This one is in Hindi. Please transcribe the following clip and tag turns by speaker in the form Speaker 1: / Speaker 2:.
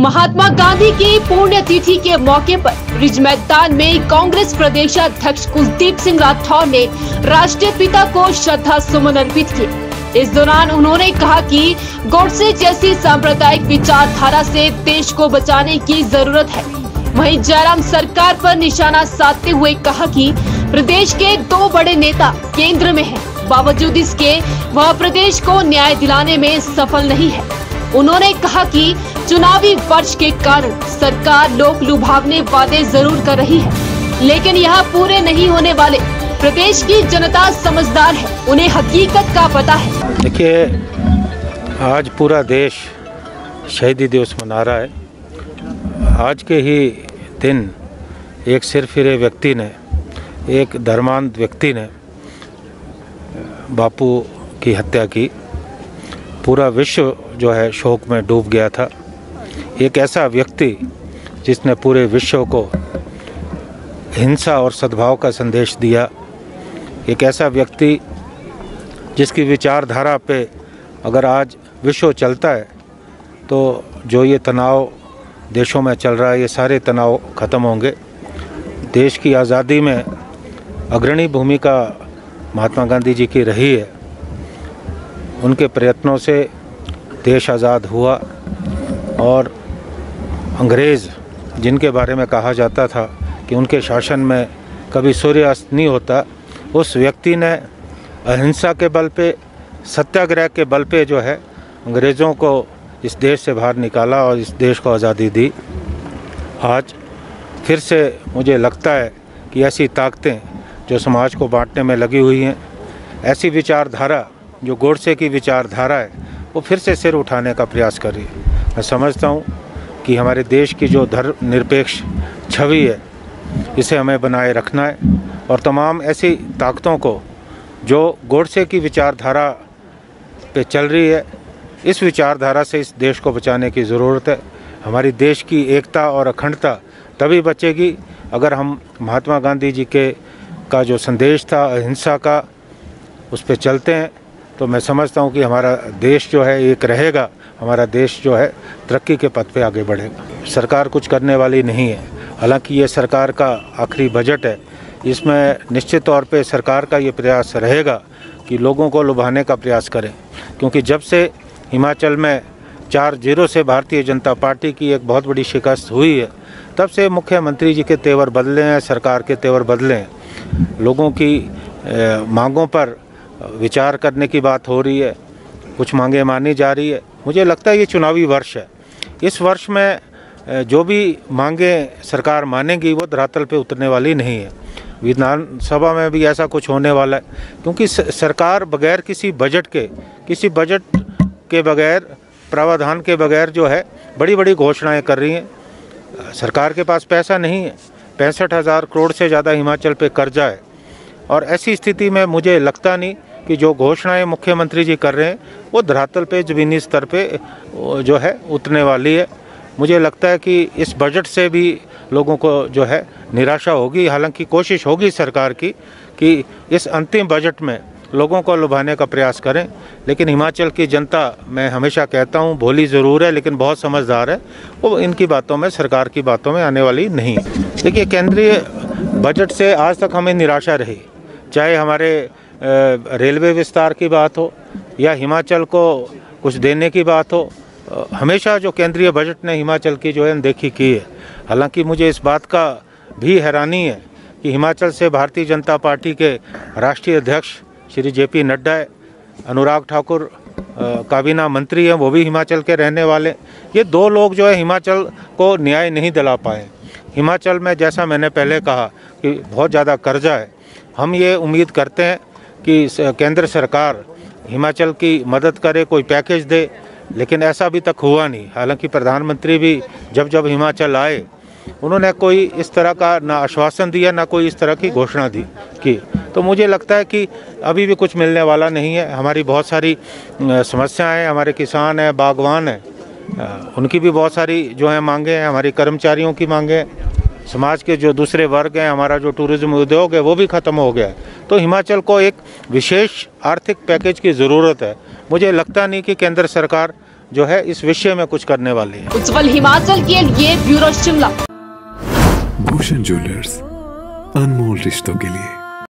Speaker 1: महात्मा गांधी की पुण्यतिथि के मौके पर रिज मैदान में कांग्रेस प्रदेशाध्यक्ष कुलदीप सिंह राठौर ने राष्ट्रीय पिता को श्रद्धा सुमन अर्पित किए। इस दौरान उन्होंने कहा कि गोडसे जैसी सांप्रदायिक विचारधारा से देश को बचाने की जरूरत है। वहीं जयराम सरकार पर निशाना साधते हुए कहा कि प्रदेश के दो बड़े नेता केंद्र में हैं, बावजूद इसके वह प्रदेश को न्याय दिलाने में सफल नहीं है। उन्होंने कहा कि चुनावी वर्ष के कारण सरकार लोक लुभावने वादे जरूर कर रही है, लेकिन यह पूरे नहीं होने वाले। प्रदेश की जनता समझदार है, उन्हें हकीकत का पता है।
Speaker 2: देखिए, आज पूरा देश शहीदी दिवस मना रहा है। आज के ही दिन एक सिरफिरे व्यक्ति ने, एक धर्मांध व्यक्ति ने बापू की हत्या की। पूरा विश्व जो है शोक में डूब गया था। एक ऐसा व्यक्ति जिसने पूरे विश्व को हिंसा और सद्भाव का संदेश दिया, एक ऐसा व्यक्ति जिसकी विचारधारा पे अगर आज विश्व चलता है तो जो ये तनाव देशों में चल रहा है, ये सारे तनाव ख़त्म होंगे। देश की आज़ादी में अग्रणी भूमिका महात्मा गांधी जी की रही है। उनके प्रयत्नों से देश आज़ाद हुआ और अंग्रेज़ जिनके बारे में कहा जाता था कि उनके शासन में कभी सूर्यास्त नहीं होता, उस व्यक्ति ने अहिंसा के बल पे, सत्याग्रह के बल पे जो है अंग्रेज़ों को इस देश से बाहर निकाला और इस देश को आज़ादी दी। आज फिर से मुझे लगता है कि ऐसी ताकतें जो समाज को बांटने में लगी हुई हैं, ऐसी विचारधारा जो गोडसे की विचारधारा है, वो फिर से सिर उठाने का प्रयास कर रही है। मैं समझता हूँ कि हमारे देश की जो धर्मनिरपेक्ष छवि है, इसे हमें बनाए रखना है और तमाम ऐसी ताकतों को जो गोडसे की विचारधारा पे चल रही है, इस विचारधारा से इस देश को बचाने की ज़रूरत है। हमारी देश की एकता और अखंडता तभी बचेगी अगर हम महात्मा गांधी जी का जो संदेश था अहिंसा का, उस पर चलते हैं। तो मैं समझता हूँ कि हमारा देश जो है एक रहेगा, हमारा देश जो है तरक्की के पथ पे आगे बढ़ेगा। सरकार कुछ करने वाली नहीं है। हालांकि ये सरकार का आखिरी बजट है, इसमें निश्चित तौर पे सरकार का ये प्रयास रहेगा कि लोगों को लुभाने का प्रयास करें, क्योंकि जब से हिमाचल में 4-0 से भारतीय जनता पार्टी की एक बहुत बड़ी शिकस्त हुई है, तब से मुख्यमंत्री जी के तेवर बदले हैं, सरकार के तेवर बदले हैं। लोगों की मांगों पर विचार करने की बात हो रही है, कुछ मांगे मानी जा रही है। मुझे लगता है ये चुनावी वर्ष है। इस वर्ष में जो भी मांगे सरकार मानेगी वो धरातल पे उतरने वाली नहीं है। विधानसभा में भी ऐसा कुछ होने वाला है, क्योंकि सरकार बगैर किसी बजट के बगैर, प्रावधान के बगैर जो है बड़ी बड़ी घोषणाएं कर रही हैं। सरकार के पास पैसा नहीं है। 65,000 करोड़ से ज़्यादा हिमाचल पे कर्जा है और ऐसी स्थिति में मुझे लगता नहीं कि जो घोषणाएं मुख्यमंत्री जी कर रहे हैं वो धरातल पे, ज़मीनी स्तर पे जो है उतरने वाली है। मुझे लगता है कि इस बजट से भी लोगों को जो है निराशा होगी। हालांकि कोशिश होगी सरकार की कि इस अंतिम बजट में लोगों को लुभाने का प्रयास करें, लेकिन हिमाचल की जनता, मैं हमेशा कहता हूं, भोली ज़रूर है लेकिन बहुत समझदार है। वो इनकी बातों में, सरकार की बातों में आने वाली नहीं है। देखिए, केंद्रीय बजट से आज तक हमें निराशा रही, चाहे हमारे रेलवे विस्तार की बात हो या हिमाचल को कुछ देने की बात हो। हमेशा जो केंद्रीय बजट ने हिमाचल की जो है अनदेखी की है। हालांकि मुझे इस बात का भी हैरानी है कि हिमाचल से भारतीय जनता पार्टी के राष्ट्रीय अध्यक्ष श्री JP नड्डा है, अनुराग ठाकुर काबीना मंत्री हैं, वो भी हिमाचल के रहने वाले। ये दो लोग जो है हिमाचल को न्याय नहीं दिला पाए। हिमाचल में, जैसा मैंने पहले कहा, कि बहुत ज़्यादा कर्जा है। हम ये उम्मीद करते हैं कि केंद्र सरकार हिमाचल की मदद करे, कोई पैकेज दे, लेकिन ऐसा अभी तक हुआ नहीं। हालांकि प्रधानमंत्री भी जब हिमाचल आए, उन्होंने कोई इस तरह का ना आश्वासन दिया, ना कोई इस तरह की घोषणा की। तो मुझे लगता है कि अभी भी कुछ मिलने वाला नहीं है। हमारी बहुत सारी समस्याएं हैं, हमारे किसान हैं, बागवान हैं, उनकी भी बहुत सारी जो है मांगे हैं, हमारी कर्मचारियों की मांगे हैं, समाज के जो दूसरे वर्ग हैं, हमारा जो टूरिज्म उद्योग है वो भी ख़त्म हो गया है। तो हिमाचल को एक विशेष आर्थिक पैकेज की ज़रूरत है। मुझे लगता नहीं कि केंद्र सरकार जो है इस विषय में कुछ करने वाली है।
Speaker 1: उज्जवल हिमाचल के लिए ब्यूरो शिमला।
Speaker 3: भूषण ज्वेलर्स, अनमोल रिश्तों के लिए।